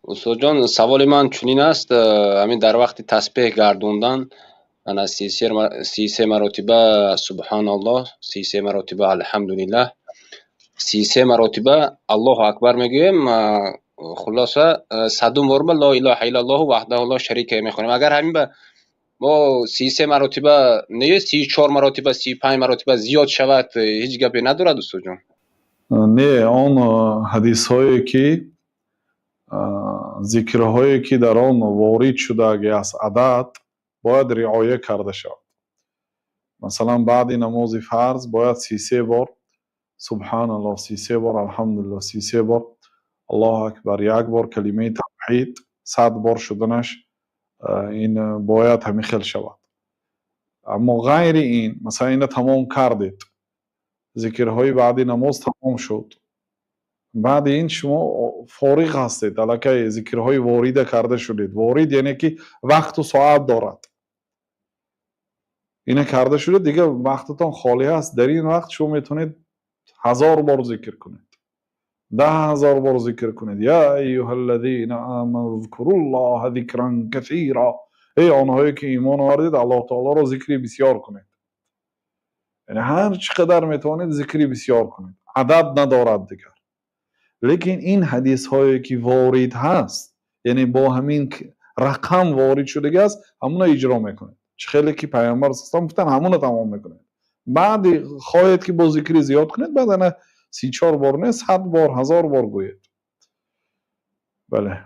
استاد جان سوال من چنین است، همین در وقت تسبیح گردوندن انا 33 مرتبه سبحان الله، 33 مرتبه الحمدلله، 33 مرتبه الله اکبر میگویم. خلاصه 100 مرتبه لا اله الا الله وحده لا شریک له میخونیم. اگر همین به ما 33 مرتبه نه 34 مرتبه 35 مرتبه زیاد شود هیچ گپی ندارد استاد جان؟ نه، آن حدیث هایی که ذکرهایی که در آن وارد شده از عدد باید رعایه کرده شود. مثلا بعد نماز فرض باید 33 بار سبحان الله، 33 بار الحمدلله، 33 بار الله اکبر، یک بار کلمه توحید، 100 بار شدنش این باید همین خیل شود. اما غیر این مثلا این تمام کردید، ذکرهای بعد نماز تمام شد، بعد این شما فارغ هستید، الکی ذکرهای وارد کرده شدید. وارد یعنی که وقت و ساعت دارد، اینه کرده شده دیگه، وقتتان خالی هست. در این وقت شما میتونید 1000 بار ذکر کنید، 10,000 بار ذکر کنید. یا ایها الذین آمنوا اذکروا الله ذکرا کثیرا، ای آنهایی که ایمان آوردید الله تعالی را ذکری بسیار کنید. یعنی هر چقدر میتونید ذکری بسیار کنید، عدد ندارد دیگر. لیکن این حدیث هایی که وارد هست، یعنی با همین رقم وارد شده است، همون اجرا میکنید. چه خیلی که پیامبر اسلام گفتن همون تمام میکنید. بعد خواهید که با ذکری زیاد کنید، بعد 34 بار نه 100 بار 1000 بار گوید. بله.